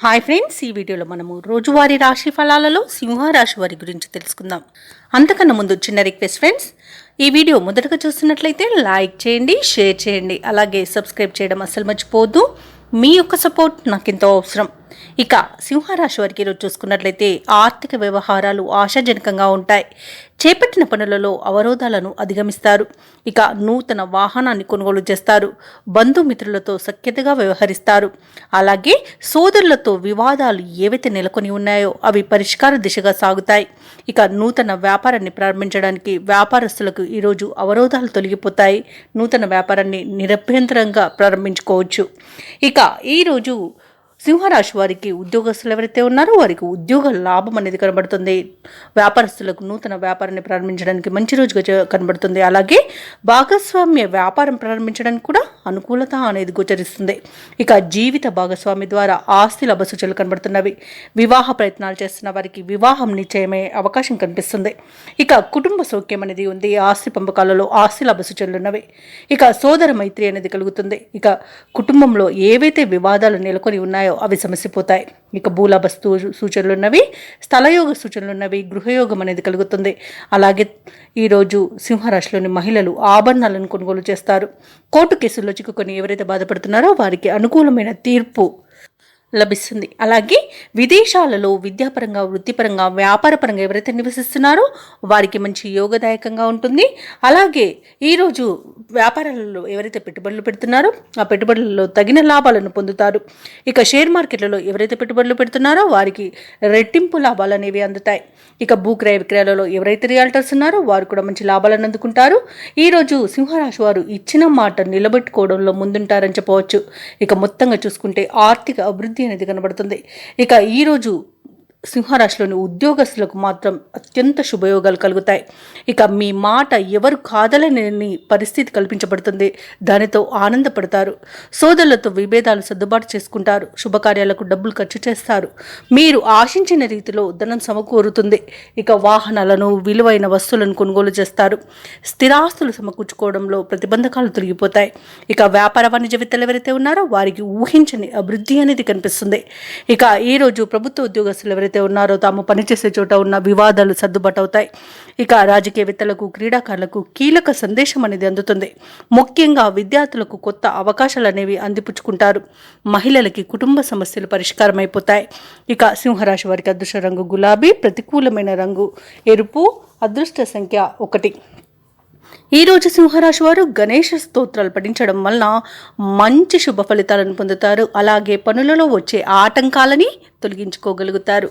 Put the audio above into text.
Hi friends, ఈ వీడియోలో మనము రోజువారీ రాశి ఫలాలలో సింహరాశి వారి గురించి తెలుసుకుందాం. అంతకన్నా ముందు చిన్న రిక్వెస్ట్ ఫ్రెండ్స్, ఈ వీడియో మొదటగా చూస్తున్నట్లయితే లైక్ చేయండి, షేర్ చేయండి, అలాగే సబ్స్క్రైబ్ చేయడం అస్సలు మర్చిపోవద్దు. మీ యొక్క సపోర్ట్ నాకు ఎంతో అవసరం. ఇక సింహరాశి వారికి ఈరోజు చూసుకున్నట్లయితే ఆర్థిక వ్యవహారాలు ఆశాజనకంగా ఉంటాయి. చేపట్టిన పనులలో అవరోధాలను అధిగమిస్తారు. ఇక నూతన వాహనాన్ని కొనుగోలు చేస్తారు. బంధుమిత్రులతో సఖ్యతగా వ్యవహరిస్తారు. అలాగే సోదరులతో వివాదాలు ఏవైతే నెలకొని ఉన్నాయో అవి పరిష్కార దిశగా సాగుతాయి. ఇక నూతన వ్యాపారాన్ని ప్రారంభించడానికి వ్యాపారస్తులకు ఈరోజు అవరోధాలు తొలగిపోతాయి. నూతన వ్యాపారాన్ని నిరభ్యంతరంగా ప్రారంభించుకోవచ్చు. ఇక ఈరోజు సింహరాశి వారికి ఉద్యోగస్తులు ఎవరైతే ఉన్నారో వారికి ఉద్యోగ లాభం అనేది కనబడుతుంది. వ్యాపారస్తులకు నూతన వ్యాపారాన్ని ప్రారంభించడానికి మంచి రోజుగా కనబడుతుంది. అలాగే భాగస్వామ్య వ్యాపారం ప్రారంభించడానికి కూడా అనుకూలత అనేది గోచరిస్తుంది. ఇక జీవిత భాగస్వామి ద్వారా ఆస్తి లాభ సూచనలు కనబడుతున్నవి. వివాహ ప్రయత్నాలు చేస్తున్న వారికి వివాహం నిశ్చయమయ్యే అవకాశం కనిపిస్తుంది. ఇక కుటుంబ సౌఖ్యం అనేది ఉంది. ఆస్తి పంపకాలలో ఆస్తి లాభ సూచనలు ఉన్నవి. ఇక సోదర మైత్రి అనేది కలుగుతుంది. ఇక కుటుంబంలో ఏవైతే వివాదాలు నెలకొని ఉన్నాయో అవి సమసిపోతాయి. ఇక భూలాభ సూచనలు ఉన్నవి. స్థలయోగ సూచనలు ఉన్నవి. గృహయోగం అనేది కలుగుతుంది. అలాగే ఈరోజు సింహరాశిలోని మహిళలు ఆభరణాలను కొనుగోలు చేస్తారు. కోర్టు కేసుల్లో చిక్కుకొని ఎవరైతే బాధపడుతున్నారో వారికి అనుకూలమైన తీర్పు లభిస్తుంది. అలాగే విదేశాలలో విద్యాపరంగా, వృత్తిపరంగా, వ్యాపారపరంగా ఎవరైతే నివసిస్తున్నారో వారికి మంచి యోగదాయకంగా ఉంటుంది. అలాగే ఈరోజు వ్యాపారాలలో ఎవరైతే పెట్టుబడులు పెడుతున్నారో ఆ పెట్టుబడులలో తగిన లాభాలను పొందుతారు. ఇక షేర్ మార్కెట్లలో ఎవరైతే పెట్టుబడులు పెడుతున్నారో వారికి రెట్టింపు లాభాలు అనేవి అందుతాయి. ఇక భూక్రయ విక్రయాలలో ఎవరైతే రియాల్టర్స్ ఉన్నారో వారు కూడా మంచి లాభాలను అందుకుంటారు. ఈరోజు సింహరాశి వారు ఇచ్చిన మాట నిలబెట్టుకోవడంలో ముందుంటారని చెప్పవచ్చు. ఇక మొత్తంగా చూసుకుంటే ఆర్థిక అభివృద్ధి అనేది కనబడుతుంది. ఇక ఈరోజు సింహరాశిలోని ఉద్యోగస్తులకు మాత్రం అత్యంత శుభయోగాలు కలుగుతాయి. ఇక మీ మాట ఎవరు కాదలేని పరిస్థితి కల్పించబడుతుంది. దానితో ఆనందపడతారు. సోదరులతో విభేదాలు సర్దుబాటు చేసుకుంటారు. శుభకార్యాలకు డబ్బులు ఖర్చు చేస్తారు. మీరు ఆశించిన రీతిలో ధనం సమకూరుతుంది. ఇక వాహనాలను, విలువైన వస్తువులను కొనుగోలు చేస్తారు. స్థిరాస్తులు సమకూర్చుకోవడంలో ప్రతిబంధకాలు తొలగిపోతాయి. ఇక వ్యాపార వాణిజ్యవేత్తలు ఎవరైతే ఉన్నారో వారికి ఊహించని అభివృద్ధి అనేది కనిపిస్తుంది. ఇక ఈరోజు ప్రభుత్వ ఉద్యోగస్తులు ఎవరైతే ఉన్నారో తాము పనిచేసే చోట ఉన్న వివాదాలు సర్దుబాటు అవుతాయి. ఇక రాజకీయవేత్తలకు, క్రీడాకారులకు కీలక సందేశం అనేది అందుతుంది. ముఖ్యంగా విద్యార్థులకు కొత్త అవకాశాలు అనేవి అందిపుచ్చుకుంటారు. మహిళలకి కుటుంబ సమస్యలు పరిష్కారం అయిపోతాయి. ఇక సింహరాశి వారికి అదృష్ట రంగు గులాబీ, ప్రతికూలమైన రంగు ఎరుపు, అదృష్ట సంఖ్య 1. ఈరోజు సింహరాశి వారు గణేష స్తోత్రాలు పఠించడం వలన మంచి శుభ ఫలితాలను పొందుతారు. అలాగే పనులలో వచ్చే ఆటంకాలని తొలగించుకోగలుగుతారు.